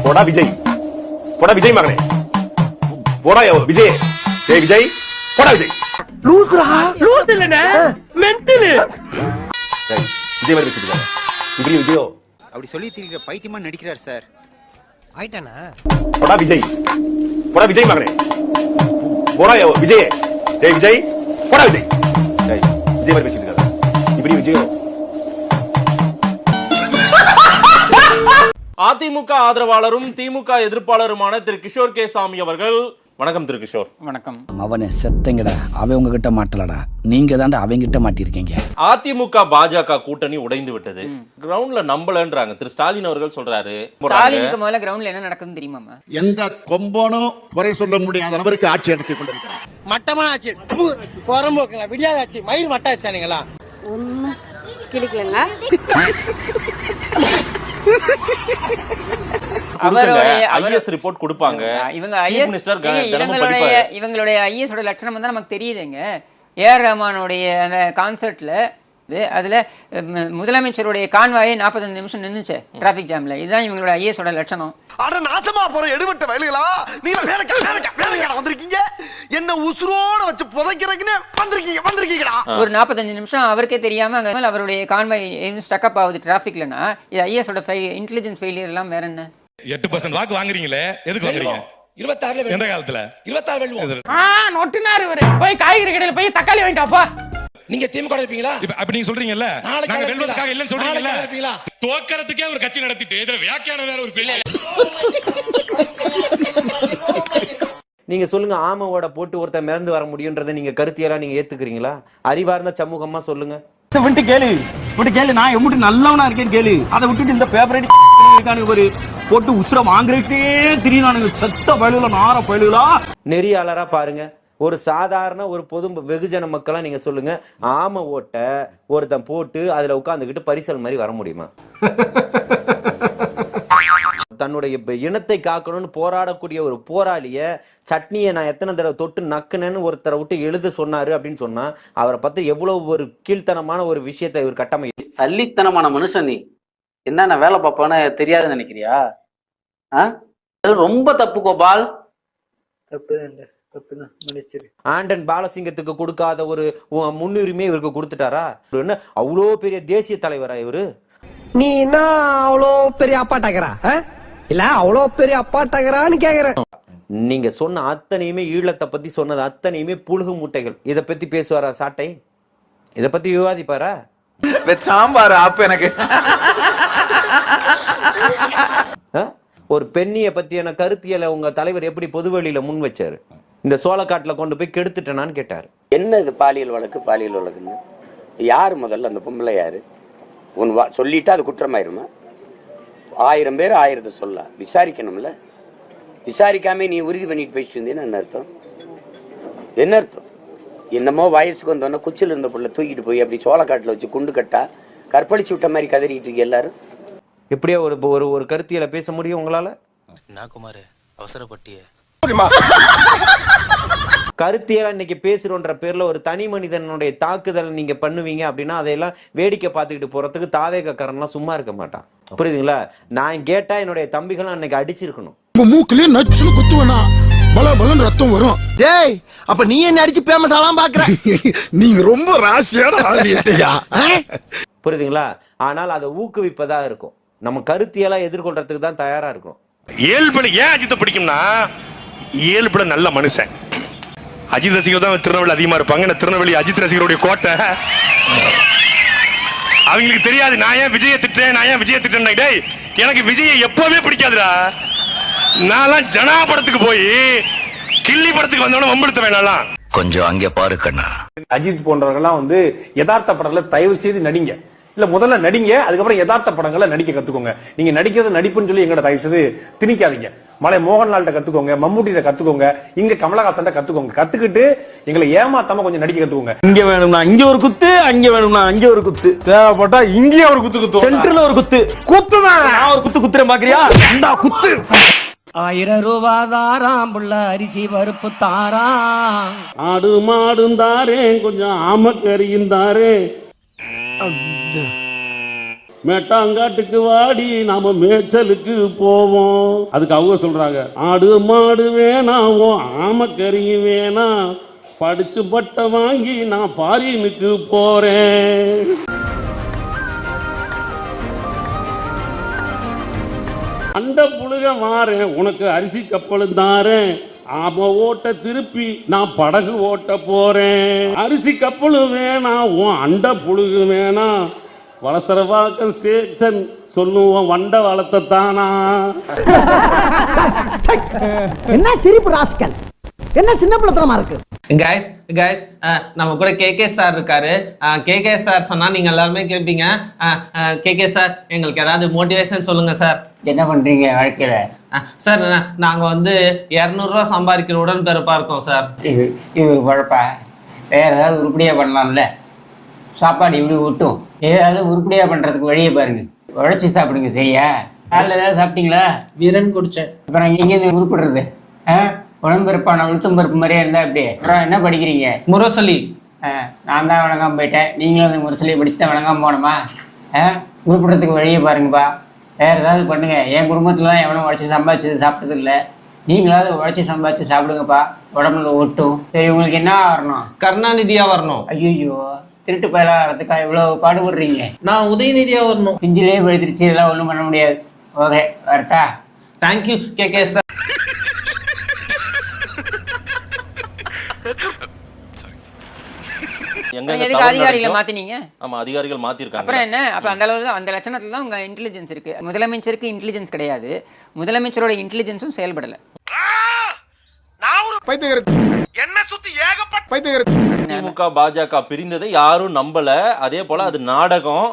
போடா விஜய், போடா விஜய் மகனே, போடா விஜய், ஏய் விஜய், போடா விஜய். லூசுரா, லூசு இல்லனே, மென்டல். விஜய் மாதிரி பேசிட்டு இப்படி விஜயோ அப்படி சொல்லி திரிகிற பைத்தியமா நடிக்கிறார் சார். ஆயிட்டானா? போடா விஜய், போடா விஜய் மகனே, போடா விஜய், ஏய் விஜய், போடா விஜய். விஜய் மாதிரி பேசிட்டு இப்படி விஜயோ. அதிமுக ஆதரவாளரும் திமுக எதிர்ப்பாளருமான திரு கிஷோர் கே சாமி அவர்கள். வணக்கம் திரு கிஷோர். வணக்கம். அவனை செத்தங்கடா, அவன் உங்ககிட்ட மாட்டலடா, நீங்க தாண்டா அவங்கிட்ட மாட்டிருக்கீங்க. அதிமுக பாஜக கூட்டணி உடைந்து விட்டது, கிரவுண்ட்ல நம்பலன்றாங்க திரு ஸ்டாலின் அவர்கள் சொல்றாரு. ஸ்டாலினுக்கு முதல்ல கிரவுண்ட்ல என்ன நடக்குதுன்னு தெரியுமா? எந்த கொம்பனும் குறை சொல்ல முடியாத அளவிற்கு ஆட்சி நடத்தி கொண்டிருக்கிறார். மட்டமான ஆட்சி, புறம்போக்குங்களா, விடியாத ஆட்சி, மயிர் மட்ட ஆச்சானுங்களா? ஒன்னும் கிளிக்கலங்க. ரிப்போர்ட் கொடுப்பாங்க. இவங்களுடைய ஐஎஸ் ஓட லட்சணம் வந்து நமக்கு தெரியுதுங்க. ஏஆர் ரஹ்மானுடைய அந்த கான்சர்ட்ல அதுல முதலமைச்சருடைய கான்வாயே 45 நிமிஷம் நின்னுச்சு டிராபிக் ஜாம்ல. இதுதான் இவங்களோட ஐஎஸ் ஓட லட்சணம். அட நாசமா போற எடுபட்ட வயலுகளா, நீங்க வேலைக்கார வந்திருக்கீங்க, என்ன உசுரோட வச்சு புதைக்கிறதுக்குன்னு வந்திருக்கீங்கடா. ஒரு 45 நிமிஷம் அவருக்கே தெரியாம அங்க அவருடைய கான்வாய் ஸ்டக்கப் ஆகுது டிராபிக்லனா, இது ஐஎஸ் ஓட இன்டெலிஜென்ஸ் ஃபெயிலியர் எல்லாம் வேற என்ன? 8% வாக்கு வாங்குறீங்களே, எதுக்கு வாங்குறீங்க? 26 எந்த காலத்துல? 26 வெல்வோம். நொட்டினாரு இவரு. போய் காய்கறி கடையில போய் தக்காளி வாங்கிட்டாப்பா. நீங்க திமுக இருப்பீங்களா? அப்ப நீங்க சொல்றீங்கல்ல, நாங்க வெல்வதற்காக இல்லன்னு சொல்றீங்கல்ல, இருப்பீங்களா? தோக்கறதுக்கே ஒரு கட்சி நடத்திட்டு இதுல வியாக்கியானம் வேற ஒரு பெரிய. நீங்க சொல்லுங்க, ஆமவோட போட்டு ஒருத்தர் மிதந்து வர முடியும்ன்றதை நீங்க கருத்தியெல்லாம் நீங்க ஏத்துக்கிறீங்களா? அறிவார்ந்த சமூகமா சொல்லுங்க. விட்டு கேளு, நான் எப்படி நல்லவனா இருக்கேன்னு கேளு. அதை விட்டுட்டு இந்த பேப்பர் ஒரு போட்டு உசுர வாங்குறே திரியானுங்க, செத்த பயிலுல நார பயிலுலா. நெறியாளரா பாருங்க, ஒரு சாதாரண ஒரு பொது வெகுஜன மக்களா நீங்க சொல்லுங்க, ஆம ஓட்ட ஒருத்தன் போட்டு அதுல உட்கார்ந்துகிட்டு பரிசல் மாதிரி வர முடியுமா? தன்னுடைய இனத்தை காக்கணும்னு போராடக்கூடிய ஒரு போராளிய சட்னியை நான் எத்தனை தடவை தொட்டு நக்குனேன்னு ஒருத்தரை விட்டு எழுத சொன்னாரு அப்படின்னு சொன்னா, அவரை பத்தி எவ்வளவு ஒரு கீழ்த்தனமான ஒரு விஷயத்தை இவர் கட்டமை. சல்லித்தனமான மனுஷன் நீ. என்ன வேலை பார்ப்பான்னு தெரியாதுன்னு நினைக்கிறியா? ரொம்ப தப்பு கோபால். ஆண்டன் பாலசிங்கத்துக்கு கொடுக்காத ஒரு முன்னுரிமை இவருக்கு கொடுத்துட்டாரா? என்ன அவ்வளோ பெரிய தேசிய தலைவரா இவரு? நீ என்ன அவ்வளோ பெரிய அப்பாட்டாக்கிறா இல்ல அவ்வளோ பெரிய அப்பாட்டாக்கிறான்னு கேக்குற. நீங்க சொன்ன அத்தனையுமே, ஈழத்தை பத்தி சொன்னது அத்தனையுமே புழுகு மூட்டைகள். இத பத்தி பேசுவாரா சாட்டை? இத பத்தி விவாதிப்பாரா? சாம்பார் அப்ப எனக்கு ஒரு பெண்ணிய பத்தியான கருத்தியலை உங்க தலைவர் எப்படி பொதுவெளியில முன் வச்சாரு? இந்த சோளக்காட்டுல கொண்டு போய் கெடுத்துட்டேனான்னு கேட்டாரு. என்ன இது பாலியல் வழக்குன்னு யாரு முதல்ல? அந்த பொம்பளை யாரு? சொல்லிட்டா அது குற்றமாயிருமா? 1000 பேர் 1000 சொல்ல விசாரிக்கணும்ல. விசாரிக்காம நீ உறுதி பண்ணிட்டு போயிட்டு இருந்தேன்னு என்ன அர்த்தம்? என்ன அர்த்தம்? என்னமோ வயசுக்கு வந்தோன்னா குச்சில் இருந்த பொருளை தூக்கிட்டு போய் அப்படி சோளக்காட்டில் வச்சு குண்டு கட்டா கற்பழிச்சு விட்ட மாதிரி கதறிட்டு இருக்கு எல்லாரும். எப்படியா ஒரு ஒரு கருத்தியலை பேச முடியும் உங்களால? குமார் அவசரப்பட்டிய கருத்தியலா இன்னைக்கு பேசுறோன்ற பேர்ல ஒரு தனி மனிதனுடைய தாக்குதல் நீங்க பண்ணுவீங்க அப்படின்னா அதையெல்லாம் வேடிக்கை பார்த்துக்கிட்டு போறதுக்கு தாவேகக்காரன்லாம் சும்மா இருக்க மாட்டான். புரியுதுங்களா? நான் கேட்டா என்னுடைய தம்பிகளும் அன்னைக்கு அடிச்சிருக்கணும். மூக்கிலே நச்சுன்னு குத்துவனா பலபலன்னு ரத்தம் வரும். டேய், அப்ப நீ என்ன அடிச்சு பேமஸ் ஆலாம் பாக்குற? நீங்க ரொம்ப ராசியான ஆளியா. புரியுதுங்களா? ஆனால் அதை ஊக்குவிப்பதா இருக்கும். நம்ம கருத்தியலா எதிர்கொள்றதுக்கு தான் தயாரா இருக்கும். இயல்புல ஏன் அஜித்தை பிடிக்கும்னா, இயல்புல நல்ல மனுஷன். அஜித் ரசிகர் தான் திருநெல்வேலி அதிகமா இருப்பாங்க. திருநெல்வேலி அஜித் ரசிகருடைய கோட்டை. அவங்களுக்கு தெரியாது நான் ஏன் விஜயை திட்டேன். டேய், எனக்கு விஜயை எப்பவுமே பிடிக்காதுடா. நான் ஜனா படத்துக்கு போய் கில்லி படத்துக்கு வந்தவன வம்பெடுத்த வேணாம். கொஞ்சம் அங்கே பாரு கண்ணா. அஜித் போன்றவர்கள்லாம் வந்து யதார்த்த படத்துல தயவு செய்து நடிங்க. இல்ல முதல்ல நடிங்க, அதுக்கப்புறம் யதார்த்த படங்களை நடிக்க கத்துக்கோங்க. நீங்க நடிக்கிறது நடிப்புன்னு சொல்லி எங்கட தயவு செய்து திணிக்காதீங்க. மலை மோகன்லால்ட்ட கத்துக்கோங்க, மம்முட்டிட்ட கத்துக்கோங்க, இங்க கமலஹாசன் கத்துக்கோங்க. கத்துக்கிட்டு எங்களை ஏமாத்தாம கொஞ்சம் நடிக்க கத்துக்கோங்க. இங்க வேணும்னா இங்க ஒரு குத்து, அங்க வேணும்னா அங்க ஒரு குத்து, தேவைப்பட்டா இங்கே ஒரு குத்து குத்து, சென்டர்ல ஒரு குத்து குத்துதான். நான் ஒரு குத்து குத்துறேன் பாக்குறியா? அந்த குத்து 1000 ரூபாய் தாராம் புள்ள, அரிசி பருப்பு தாராம், ஆடு மாடும் தாரே, கொஞ்சம் ஆமக்கறியும் தாரே. மேட்டாங்காட்டுக்கு வாடி நாம மேய்ச்சலுக்கு போவோம். அதுக்கு அவங்க சொல்றாங்க, ஆடு மாடு வேணாம் ஆமக்கறியும் வேணாம், படிச்சு பட்டை வாங்கி நான் ஃபாரினுக்கு போறேன். அண்ட புழுக மாறேன், உனக்கு அரிசி கப்பலும் தாரேன், ஆம ஓட்ட திருப்பி நான் படகு ஓட்ட போறேன். அரிசி கப்பலும் வேணாம் உன் அண்ட புழுகு வேணாம், வளசரவாக்கம் ஸ்டேஷன் சொல்லுவோம் வண்ட வளர்த்தானா. என்ன சிரிப்பு ராஸ்கல், என்ன சின்ன பிள்ளைத்தனமா இருக்கு. கைஸ் நம்ம கூட கேகே சார் இருக்காரு. கேகே சார் சொன்னா நீங்க எல்லாருமே கேட்பீங்க. கேகே சார் எங்களுக்கு ஏதாவது மோட்டிவேஷன் சொல்லுங்க சார். என்ன பண்றீங்க வாழ்க்கையில? சார் நாங்க வந்து 200 ரூபா சம்பாதிக்கிற உடன்பிறப்பா இருக்கோம் சார். இது ஒரு பழப்பா, வேற ஏதாவது உருப்படியா பண்ணலாம்ல. சாப்பாடு இப்படி விட்டும் ஏதாவது உருப்படியா பண்றதுக்கு வழியை பாருங்க. உழைச்சி சாப்பிடுங்க சரியா? காலைல ஏதாவது சாப்பிட்டீங்களா? வீரன் குடிச்சேன். அப்புறம் எங்கேருந்து உருப்பிடுறது? உடம்பெருப்பான உளுத்தம் பருப்பு மாதிரியே இருந்தா அப்படியே. அப்புறம் என்ன படிக்கிறீங்க? முரசொலி. நான் தான் வணங்காம போயிட்டேன், நீங்களும் அந்த முரசொலியை படிச்சு தான் வணங்காம போனோமா? உருப்பிடுறதுக்கு வழியை பாருங்கப்பா. வேற ஏதாவது பண்ணுங்க. என் குடும்பத்துல தான் எவனும் உழைச்சி சம்பாதிச்சது சாப்பிட்டது இல்லை. நீங்களாவது உழைச்சி சம்பாதிச்சு சாப்பிடுங்கப்பா, உடம்புல ஒட்டும். சரி, உங்களுக்கு என்ன வரணும்? கருணாநிதியா வரணும். ஐயோ, திருட்டு பயலா வரதுக்கா இவ்வளவு பாடுபடுறீங்க? நான் உதயநிதியா வரணும். பிஞ்சிலே பழுத்துருச்சு, இதெல்லாம் ஒன்றும் பண்ண முடியாது. ஓகே, வரட்டா? Thank you KK sir. எதுக்கு அதிகாரிகளை மாத்தினீங்க? ஆமா, அதிகாரிகள் மாத்திருக்காங்க. அப்புறம் என்ன? அப்ப அந்த அளவுல அந்த லட்சணத்துல தான் உங்க இன்டெலிஜென்ஸ் இருக்கு. முதலமைச்சருக்கு இன்டெலிஜென்ஸ் கிடையாது, முதலமைச்சரோட இன்டெலிஜென்ஸும் செயல்படல. திமுக பாஜக பிரிந்ததை யாரும் நம்பல. அதே போல அது நாடகம்,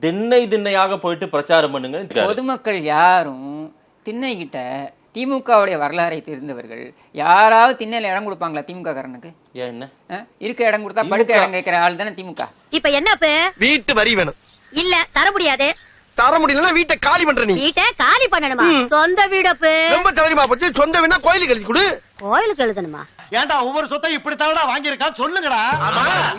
திண்ணையாக போயிட்டு பிரச்சாரம் பண்ணுங்க. பொதுமக்கள் யாரும் திண்ணை கிட்ட திமுகவுடைய வரலாறை தெரிந்தவர்கள் யாராவது திண்ணையில இடம் கொடுப்பாங்களா திமுக காரனுக்கு? என்ன இருக்க இடம் கொடுத்தா படுக்க இடம் கேட்கிற ஆள் தானே திமுக. இப்ப என்ன வீட்டு வரி வேணும். இல்ல தர முடியாது. தர முடியலன்னா வீட்டை காலி பண்ற நீ. வீட்டை காலி பண்ணணுமா? சொந்த வீடப்பு ரொம்ப தெரியுமா போச்சு. சொந்த வீடா கோயிலுக்கு எழுதி கொடு. கோயிலுக்கு எழுதணுமா? ஏன்டா ஒவ்வொரு சொத்தை இப்படி தவடா வாங்கியிருக்கா சொல்லுங்கடா.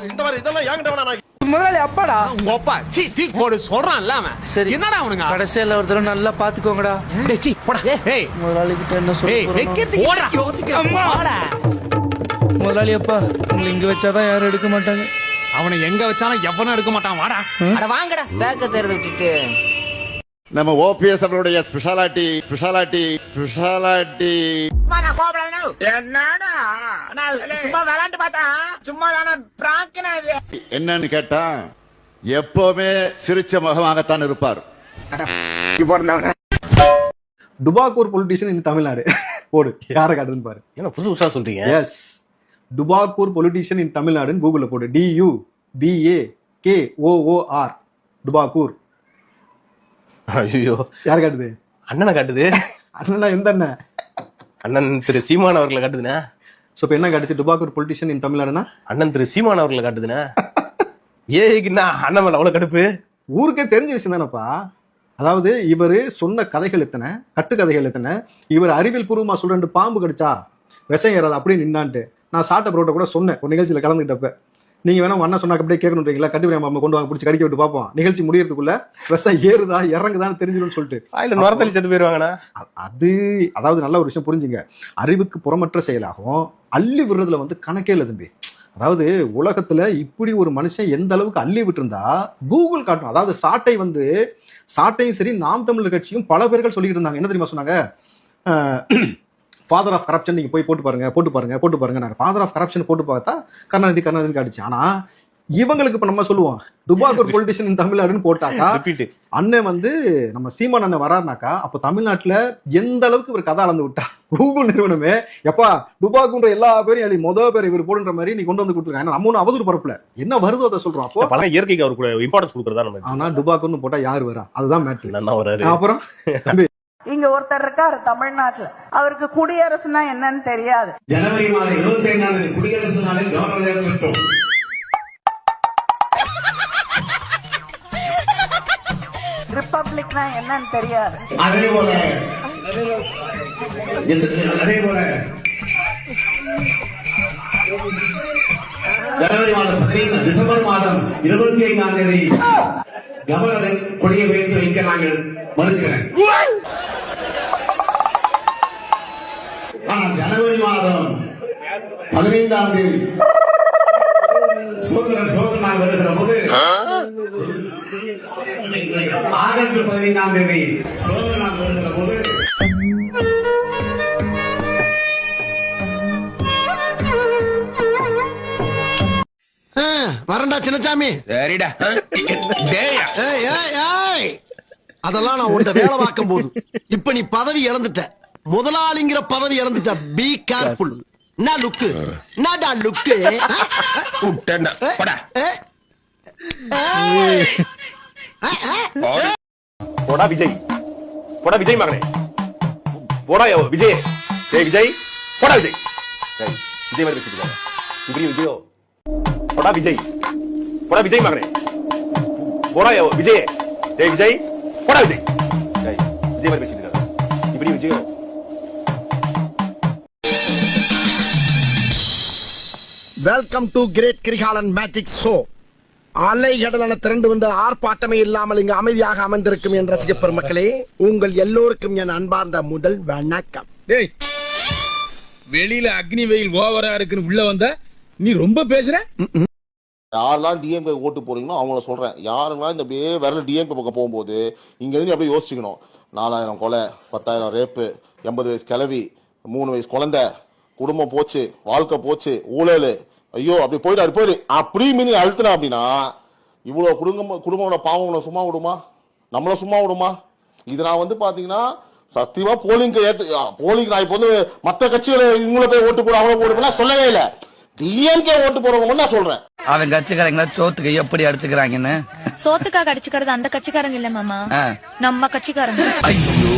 இந்த மாதிரி இதெல்லாம் ஏங்கிட்ட வேணா. முதலாளி அப்பாடா உங்க அப்பா சீ தீ போடு சொல்றான்ல அவன். சரி என்னடா அவனுங்க கடைசியில ஒரு தடவை நல்லா பாத்துக்கோங்கடா. டேய் சீ போடா. ஏய் முதலாளி கிட்ட என்ன சொல்றீங்க? யோசிக்கிறேன். முதலாளி அப்பா உங்களை இங்க வச்சாதான் யாரும் எடுக்க மாட்டாங்க. அவனை எங்க வச்சாலும் எவனும் எடுக்க மாட்டான். வாடா. அட வாங்கடா, பேக்க தேர்ந்து விட்டுட்டு. நம்ம ஓபிஎஸ் அவருடைய ஸ்பெஷாலிட்டி என்னன்னு கேட்டா எப்பவுமே சிரிச்ச முகமாகத்தான் இருப்பார். டுபாக்கூர் பொலிட்டிஷியன் இன் தமிழ்நாடு போடு, யாரை காட்டுதுன்னு பாரு. என்ன புதுசு புதுசா சொல்றீங்க? எஸ், டுபாக்கூர் பொலிட்டிஷியன் இன் தமிழ்நாடுன்னு கூகுள்ல போடு. DUBAKOOR டுபாக்கூர். ஐயோ, யார் காட்டுது? அண்ணனை காட்டுது. அண்ணனா எந்த அண்ணன்? அண்ணன் திரு சீமான் அவர்களை காட்டுதுண்ணா. சோ இப்ப என்ன காட்டுச்சு? டுபாக்கூர் பொலிட்டிஷியன் இன் தமிழ்நாடுனா அண்ணன் திரு சீமான் அவர்களை காட்டுதுண்ணா. ஏன்னா அண்ணன் மேல அவ்வளவு கடுப்பு. ஊருக்கே தெரிஞ்ச விஷயம் தானப்பா. அதாவது இவரு சொன்ன கதைகள் எத்தனை, கட்டுக்கதைகள் எத்தனை, இவர் அறிவியல் பூர்வமா சொல்ற பாம்பு கடிச்சா விஷம் ஏறாது அப்படியே நின்னான்ட்டு நான் சாட்ட புரோட்ட கூட சொன்னேன் ஒரு நிகழ்ச்சியில கலந்துக்கிட்டப்ப. நீங்க வேணா அண்ணா சொன்னாக்க அப்படியே கேட்கணுன்றீங்களா? கட்டுவியா மாமா கொண்டு வாங்க, பிடிச்சி கடிக்க விட்டு பார்ப்போம். நிகழ்ச்சி முடியறதுக்குள்ள விஷம் ஏறுதா இறங்குதான்னு தெரிஞ்சிடும் சொல்லிட்டு நுரத்தலி செத்து போயிருவாங்கண்ணா. அது அதாவது நல்ல ஒரு விஷயம் புரிஞ்சுங்க. அறிவுக்கு புறமற்ற செயலாகும் அள்ளி விடுறதுல வந்து கணக்கே இல்லை தம்பி. அதாவது உலகத்துல இப்படி ஒரு மனுஷன் எந்த அளவுக்கு அள்ளி விட்டு இருந்தா கூகுள் காட்டும். அதாவது சாட்டையும் சரி நாம் தமிழர் கட்சியும் பல பேர்கள் சொல்லிட்டு இருந்தாங்க. என்ன தெரியுமா சொன்னாங்க? ஃபாதர் ஆஃப் கரப்ஷன் நீங்க போய் போட்டு பாருங்க. ஃபாதர் ஆஃப் கரப்ஷன் போட்டு பார்த்தா கருணாநிதி காட்டுச்சு. ஆனா இவங்களுக்கு இப்ப நம்ம சொல்லுவோம் டுபாக்கூர் பொலிட்டிஷியன் இன் தமிழ்நாடுன்னு போட்டாக்கா அண்ணன் வந்து நம்ம சீமான் அண்ணன் வராருனாக்கா அப்ப தமிழ்நாட்டுல எந்த அளவுக்கு இவர் கதை அளந்து விட்டா. கூகுள் நிறுவனமே எப்பா டுபாக்கூன்ற எல்லா பேரையும் முதல் பேர் இவர் போடுற மாதிரி நீ கொண்டு வந்து கொடுத்துருக்காங்க. நம்ம ஒன்னும் அவதூறு பரப்புல என்ன வருதோ அதை சொல்றோம். அப்போ பல இயற்கைக்கு அவருக்கு இம்பார்ட்டன்ஸ் கொடுக்கறதா நம்ம. ஆனா டுபாக்கூர்னு போட்டா யாரு வரா? அதுதான் மேட்டர். அப்புறம் இங்க ஒருத்தர் இருக்காரு தமிழ்நாட்டுல, அவருக்கு குடியரசுனா என்னன்னு தெரியாது. ஜனவரி மாதம் 25 குடியரசு நாளில் கவர்னர் திட்டம். ரிப்பப்ளிக்னா என்னன்னு தெரியாது. அதே போல ஜனவரி மாதம் 15 டிசம்பர் மாதம் 25ஆம் தேதி கவர்னரின் கொடியை வைத்து வைக்க நாங்கள் மறுக்கிறேன். ஆனால் ஜனவரி மாதம் 15ஆம் தேதி சோதனை நாள் வருகிற போது ஆகஸ்ட் 15ஆம் தேதி சோதனை நாள் வருகிற போது வரண்டா சின்னசாமி. சரிடா. அதெல்லாம் நான் உன்ட வேலை பார்க்கும் போது இப்ப நீ பதவி இழந்துட்ட, முதலாளிங்கிற பதவி இழந்துட்ட. Be careful. நான் லுக்கு நாடா லுக்கு போடா விஜய், போடா விஜய் மகனே, போடா விஜய். ஏய் விஜய், போடா விஜய். விஜய் மாதிரி பேசிட்டு இருக்காங்க. இப்படி விஜயோ, போடா விஜய், போடா விஜய் மகனே, போடா விஜய். ஏய் விஜய், போடா விஜய். விஜய் மாதிரி பேசிட்டு இருக்காங்க. இப்படி விஜயோ. Welcome to great Kirikalan magic show. அலைகடலான திரண்டு வந்து ஆர்ப்பாட்டமே இல்லாமல் இங்கு அமைதியாக அமர்ந்திருக்கும் என் ரசிக பெருமக்களே, உங்கள் எல்லோருக்கும் என் அன்பார்ந்த முதல் வணக்கம். வெளியில அக்னி வெயில் ஓவரா இருக்குன்னு உள்ள வந்த நீ ரொம்ப பேசுற. யாரெல்லாம் டிஎம்கே ஓட்டு போறீங்களோ அவங்கள சொல்றேன். யாரெல்லாம் இந்த அப்படியே விரல டிஎம்கே பக்கம் போகும்போது இங்க இருந்து அப்படியே யோசிச்சுக்கணும். 4000 கொலை, 10,000 ரேப்பு, 80 வயசு கிழவி, 3 வயசு குழந்தை, குடும்பம் போச்சு, வாழ்க்கை போச்சு, ஊழல், ஐயோ அப்படி போயிடு அப்படி மீனி அழுத்தினா அப்படின்னா இவ்வளவு குடும்பங்களோட பாவங்களை சும்மா விடுமா? நம்மள சும்மா விடுமா? இது நான் வந்து பாத்தீங்கன்னா சத்தியமா போலிங் நான் இப்ப வந்து மற்ற கட்சிகளை இவங்கள போய் ஓட்டு போட அவங்கள போடுனா சொல்லவே இல்லை. டிஎம்கே ஓட்டு போறவங்க நான் சொல்றேன். அவன் கட்சிக்காரங்க சோத்துக்கு எப்படி அடிச்சுக்கிறாங்கன்னு. சோத்துக்காக அடிச்சுக்கிறது அந்த கட்சிக்காரங்க இல்ல மாமா, நம்ம கட்சிக்காரங்க. ஐயோ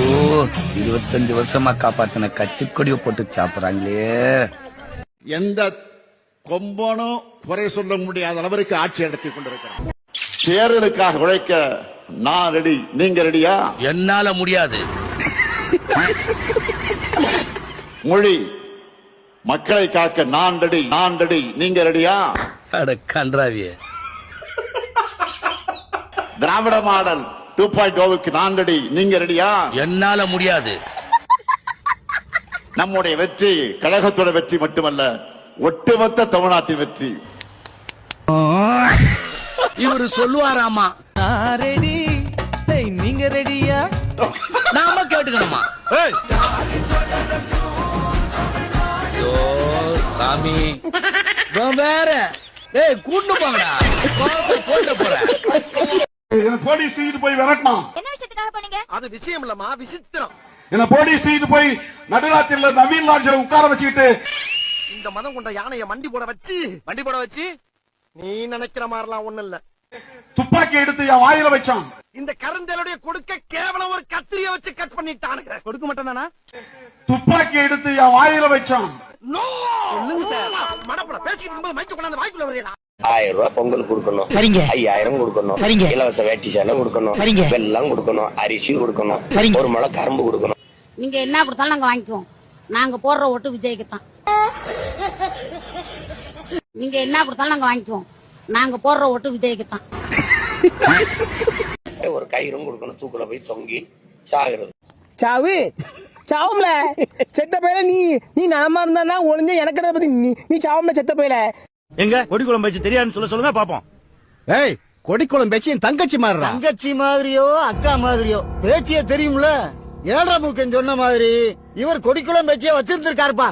25 வருஷமா காப்பாத்தின கட்சி கொடியை போட்டு சாப்பிடுறாங்களே. எந்த கொம்பனும் குறை சொல்ல முடியாத அளவிற்கு ஆட்சி நடத்திக் கொண்டிருக்கிறார். தேர்தலுக்காக உழைக்க நான் ரெடி, நீங்க ரெடியா? என்னால முடியாது. மொழி மக்களை காக்க நான் ரெடி, நீங்க ரெடியா? கன்றாவிய. திராவிட மாடல் 2.0க்கு நான் ரெடி, நீங்க ரெடியா? என்னால முடியாது. நம்முடைய வெற்றி கழகத்தோட வெற்றி மட்டுமல்ல, ஒட்டுமொத்த தமிழ்நாட்டின் வெற்றி. இவரு சொல்லுவாராமா, ரெடி நீங்க ரெடியா? நாம கேட்டுக்கணுமா? ஐயோ சாமி வேற கூட்டு போங்கடா, போட்ட போறேன். போலீஸ் தூக்கிட்டு போய் விரட்டணும். என்ன விஷயத்துக்காக பண்ணீங்க? அது விஷயம் இல்லமா, விசித்திரம். என்ன போலீஸ் தூக்கிட்டு போய் நடுராத்திரில நவீன் லாட்ஜில உட்கார வச்சுக்கிட்டு இந்த மதம் கொண்ட யானைய வண்டி போட வச்சு நீ நினைக்கிற மாதிரிலாம் ஒண்ணு இல்ல. துப்பாக்கி எடுத்து என் வாயில வச்சான். இந்த கருந்தலுடைய கொடுக்க கேவலம் ஒரு கத்திரிய வச்சு கட் பண்ணிட்டானுங்க. கொடுக்க மாட்டேனா? துப்பாக்கி எடுத்து என் வாயில வச்சான். சொல்லுங்க சார். மடப்பட பேசிட்டு இருக்கும்போது மைக்க கொண்டாந்து வாய்க்குள்ள வரீங்களா? 1000 ரூபாய் பொங்கல் கொடுக்கணும், 5000 கொடுக்கணும், இலவச வேட்டி சேலை கொடுக்கணும், வெல்லம் கொடுக்கணும், அரிசி கொடுக்கணும், ஒரு முளை கரும்பு கொடுக்கணும். நீங்க என்ன கொடுத்தாலும் நாங்க வாங்கிக்குவோம். நாங்க போடுற ஓட்டு விஜய்க்கு தான். நீங்க என்ன கொடுத்தாலும் நாங்க வாங்கிக்குவோம். நாங்க போடுற ஓட்டு விஜய்க்கு தான். ஒரு கயிறும் கொடுக்கணும், தூக்குல போய் தொங்கி சாகுறது. சாவும்ல செத்த பையில நீ நலமா இருந்தா ஒளிஞ்ச எனக்கு பத்தி நீ சாவும்ல செத்த பையில. எங்க கொடிக்குளம் பேச்சு தெரியாதுன்னு சொல்லுங்க பாப்போம். ஏய், கொடிக்குளம் பேச்சு என் தங்கச்சி மாதிரி. தங்கச்சி மாதிரியோ அக்கா மாதிரியோ பேச்சியே தெரியும்ல. 7 மூக்கன் சொன்ன மாதிரி இவர் கொடிக்குளம் பேச்சியே வச்சிருந்திருக்காருப்பா.